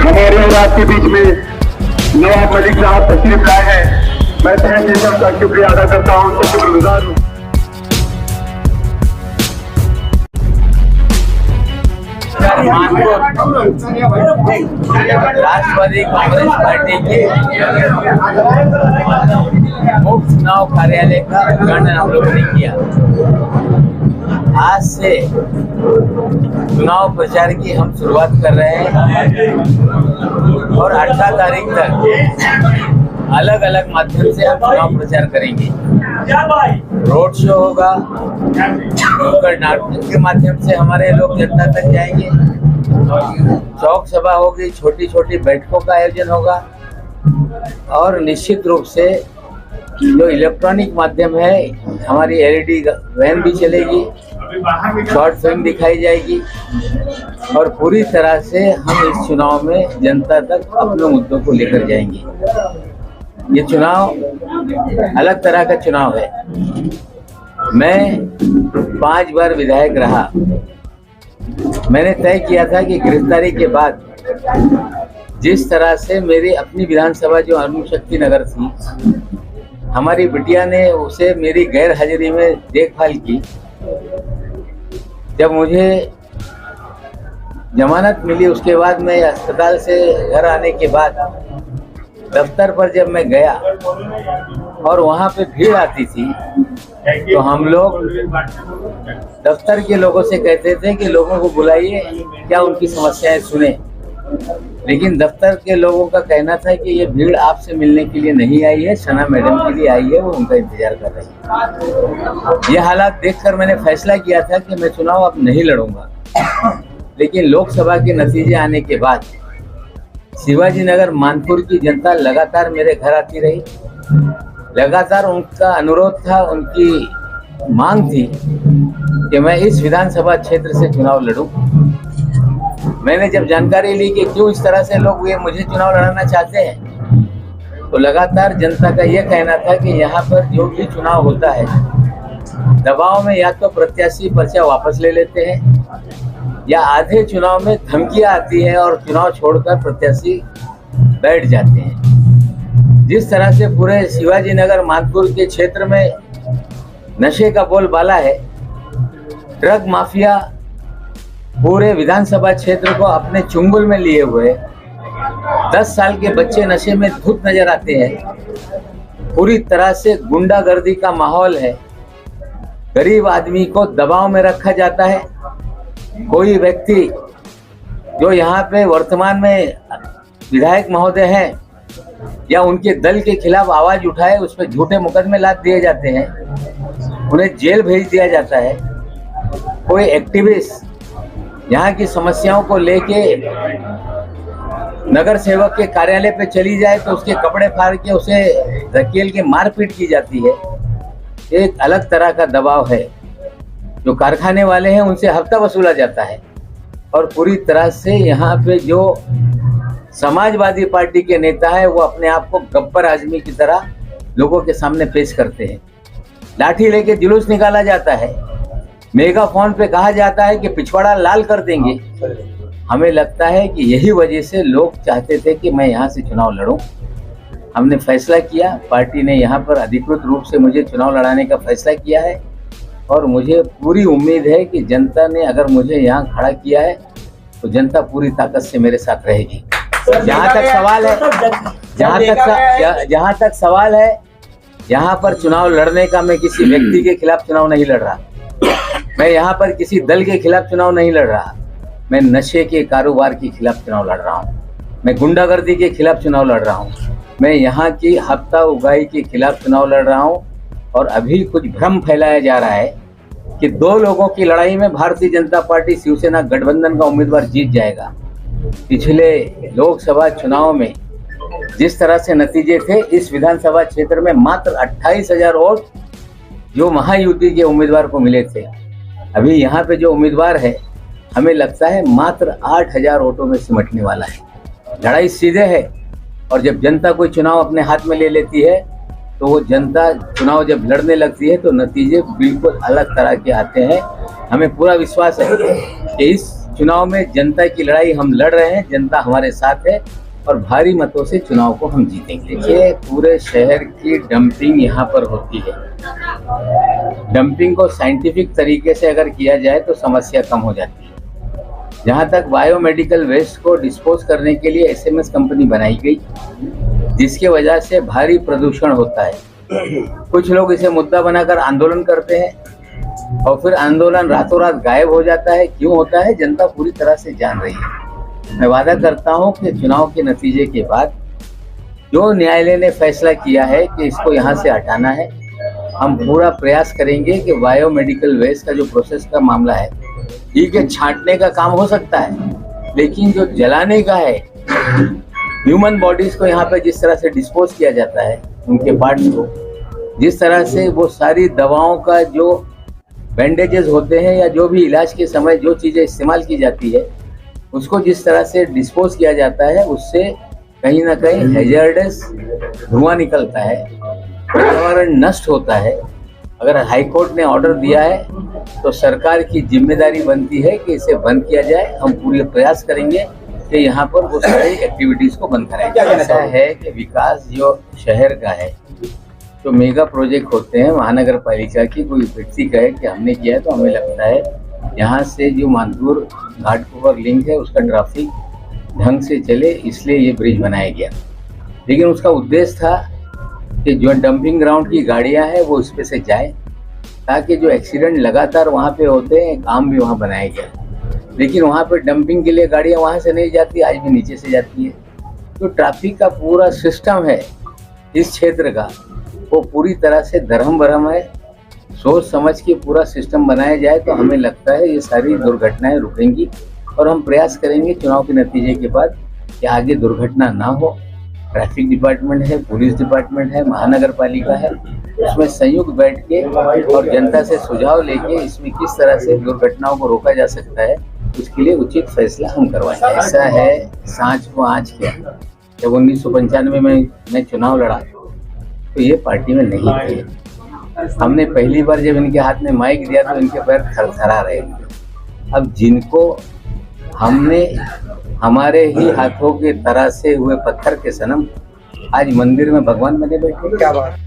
हमारे और आपके बीच में नवाब मलिक साहब तशरीफ लाए हैं। मैं तहे दिल से उनका शुक्रिया अदा करता हूँ, उनका शुक्रगुजार हूँ। राष्ट्रवादी कांग्रेस पार्टी के मुख्य चुनाव कार्यालय का उद्घाटन हम लोगों ने किया। आज से चुनाव प्रचार की हम शुरुआत कर रहे हैं और 18 तारीख तक अलग अलग माध्यम से हम चुनाव प्रचार करेंगे। रोड शो होगा, नुक्कड़ नाटक के माध्यम से हमारे लोग जनता तक जाएंगे, चौक सभा होगी, छोटी छोटी बैठकों का आयोजन होगा और निश्चित रूप से जो इलेक्ट्रॉनिक माध्यम है, हमारी एलईडी वैन भी चलेगी, शॉर्ट फिल्म दिखाई जाएगी और पूरी तरह से हम इस चुनाव में जनता तक अपने मुद्दों को लेकर जाएंगे। ये चुनाव अलग तरह का चुनाव है। मैं 5 बार विधायक रहा। मैंने तय किया था कि गिरफ्तारी के बाद जिस तरह से मेरी अपनी विधानसभा जो अरुणशक्ति नगर थी, हमारी बिटिया ने उसे मेरी गैर हाजिरी में देखभाल की। जब मुझे जमानत मिली उसके बाद मैं अस्पताल से घर आने के बाद दफ्तर पर जब मैं गया और वहाँ पे भीड़ आती थी तो हम लोग दफ्तर के लोगों से कहते थे कि लोगों को बुलाइए, क्या उनकी समस्याएं सुने। लेकिन दफ्तर के लोगों का कहना था कि ये भीड़ आपसे मिलने के लिए नहीं आई है, सना मैडम के लिए आई है, वो उनका इंतजार कर रही है। ये हालात देखकर मैंने फैसला किया था कि मैं चुनाव अब नहीं लड़ूंगा। लेकिन लोकसभा के नतीजे आने के बाद शिवाजी नगर मानपुर की जनता लगातार मेरे घर आती रही। लगातार उनका अनुरोध था, उनकी मांग थी कि मैं इस विधानसभा क्षेत्र से चुनाव लड़ूं। मैंने जब जानकारी ली कि क्यों इस तरह से लोग ये मुझे चुनाव लड़ाना चाहते हैं, तो लगातार जनता का ये कहना था कि यहाँ पर जो भी चुनाव होता है, दबाव में या तो प्रत्याशी पर्चा वापस ले लेते हैं या आधे चुनाव में धमकियां आती है और चुनाव छोड़कर प्रत्याशी बैठ जाते हैं। जिस तरह से पूरे शिवाजी नगर मानपुर के क्षेत्र में नशे का बोलबाला है, ड्रग माफिया पूरे विधानसभा क्षेत्र को अपने चुंगल में लिए हुए, 10 साल के बच्चे नशे में धुत नजर आते हैं, पूरी तरह से गुंडागर्दी का माहौल है, गरीब आदमी को दबाव में रखा जाता है। कोई व्यक्ति जो यहाँ पे वर्तमान में विधायक महोदय हैं या उनके दल के खिलाफ आवाज उठाए, उस पर झूठे मुकदमे लाद दिए जाते हैं, उन्हें जेल भेज दिया जाता है। कोई एक्टिविस्ट यहाँ की समस्याओं को लेके नगर सेवक के कार्यालय पे चली जाए तो उसके कपड़े फाड़ के उसे धकेल के मारपीट की जाती है। एक अलग तरह का दबाव है। जो कारखाने वाले हैं उनसे हफ्ता वसूला जाता है और पूरी तरह से यहाँ पे जो समाजवादी पार्टी के नेता है वो अपने आप को गब्बर आदमी की तरह लोगों के सामने पेश करते हैं। लाठी लेके जुलूस निकाला जाता है, मेगाफोन पे कहा जाता है कि पिछवाड़ा लाल कर देंगे। हमें लगता है कि यही वजह से लोग चाहते थे कि मैं यहाँ से चुनाव लड़ूं। हमने फैसला किया, पार्टी ने यहाँ पर अधिकृत रूप से मुझे चुनाव लड़ाने का फैसला किया है और मुझे पूरी उम्मीद है कि जनता ने अगर मुझे यहाँ खड़ा किया है तो जनता पूरी ताकत से मेरे साथ रहेगी। जहाँ तक सवाल है यहाँ पर चुनाव लड़ने का, मैं किसी व्यक्ति के खिलाफ चुनाव नहीं लड़ रहा, मैं यहाँ पर किसी दल के खिलाफ चुनाव नहीं लड़ रहा, मैं नशे के कारोबार के खिलाफ चुनाव लड़ रहा हूँ, मैं गुंडागर्दी के खिलाफ चुनाव लड़ रहा हूँ, मैं यहाँ की हफ्ता उगाही के खिलाफ चुनाव लड़ रहा हूँ। और अभी कुछ भ्रम फैलाया जा रहा है कि 2 लोगों की लड़ाई में भारतीय जनता पार्टी शिवसेना गठबंधन का उम्मीदवार जीत जाएगा। पिछले लोकसभा चुनाव में जिस तरह से नतीजे थे, इस विधानसभा क्षेत्र में मात्र 28,000 वोट जो महायुति के उम्मीदवार को मिले थे। अभी यहाँ पे जो उम्मीदवार है, हमें लगता है मात्र 8,000 वोटों में सिमटने वाला है। लड़ाई सीधे है और जब जनता कोई चुनाव अपने हाथ में ले लेती है तो वो जनता चुनाव जब लड़ने लगती है तो नतीजे बिल्कुल अलग तरह के आते हैं। हमें पूरा विश्वास है कि इस चुनाव में जनता की लड़ाई हम लड़ रहे हैं, जनता हमारे साथ है और भारी मतों से चुनाव को हम जीतेंगे। देखिए, पूरे शहर की डंपिंग यहाँ पर होती है। डंपिंग को साइंटिफिक तरीके से अगर किया जाए तो समस्या कम हो जाती है। जहाँ तक बायोमेडिकल वेस्ट को डिस्पोज करने के लिए एसएमएस कंपनी बनाई गई, जिसके वजह से भारी प्रदूषण होता है। कुछ लोग इसे मुद्दा बनाकर आंदोलन करते हैं और फिर आंदोलन रातों रात गायब हो जाता है। क्यों होता है, जनता पूरी तरह से जान रही है। मैं वादा करता हूं कि चुनाव के नतीजे के बाद जो न्यायालय ने फैसला किया है कि इसको यहाँ से हटाना है, हम पूरा प्रयास करेंगे कि बायोमेडिकल वेस्ट का जो प्रोसेस का मामला है, ठीक है, छांटने का काम हो सकता है, लेकिन जो जलाने का है, ह्यूमन बॉडीज को यहाँ पे जिस तरह से डिस्पोज किया जाता है, उनके पार्ट्स को, जिस तरह से वो सारी दवाओं का जो बैंडेजेस होते हैं या जो भी इलाज के समय जो चीज़ें इस्तेमाल की जाती है, उसको जिस तरह से डिस्पोज किया जाता है, उससे कहीं ना कहीं हैजर्डस धुआं निकलता है, पर्यावरण नष्ट होता है। अगर हाई कोर्ट ने ऑर्डर दिया है तो सरकार की जिम्मेदारी बनती है कि इसे बंद किया जाए। हम पूरे प्रयास करेंगे कि यहाँ पर वो सारी एक्टिविटीज़ को बंद कराएं। ऐसा है कि विकास जो शहर का है, जो मेगा प्रोजेक्ट होते हैं महानगर पालिका की, कोई व्यक्ति कहे कि हमने किया है, तो हमें लगता है यहाँ से जो मानपुर घाटकोपर लिंक है उसका ट्रैफिक ढंग से चले, इसलिए ये ब्रिज बनाया गया। लेकिन उसका उद्देश्य था कि जो डंपिंग ग्राउंड की गाड़ियाँ हैं वो इस पे से जाए, ताकि जो एक्सीडेंट लगातार वहाँ पे होते हैं, काम भी वहाँ बनाया गया। लेकिन वहाँ पे डंपिंग के लिए गाड़ियाँ वहाँ से नहीं जाती, आज भी नीचे से जाती है। तो ट्रैफिक का पूरा सिस्टम है इस क्षेत्र का, वो पूरी तरह से धर्म भरम है। सोच समझ के पूरा सिस्टम बनाया जाए तो हमें लगता है ये सारी दुर्घटनाएं रुकेंगी और हम प्रयास करेंगे चुनाव के नतीजे के बाद कि आगे दुर्घटना ना हो। ट्रैफिक डिपार्टमेंट है, पुलिस डिपार्टमेंट है, महानगर पालिका है, उसमें संयुक्त बैठ के और जनता से सुझाव लेके इसमें किस तरह से दुर्घटनाओं को रोका जा सकता है, उसके लिए उचित फैसला हम करवाएंगे। ऐसा है, सांच को आँच किया। जब 1995 में मैं चुनाव लड़ा तो ये पार्टी में नहीं थे। हमने पहली बार जब इनके हाथ में माइक दिया तो इनके पैर थरथरा रहे थे। अब जिनको हमने हमारे ही हाथों के तरासे हुए पत्थर के सनम आज मंदिर में भगवान बने बैठे, क्या बात।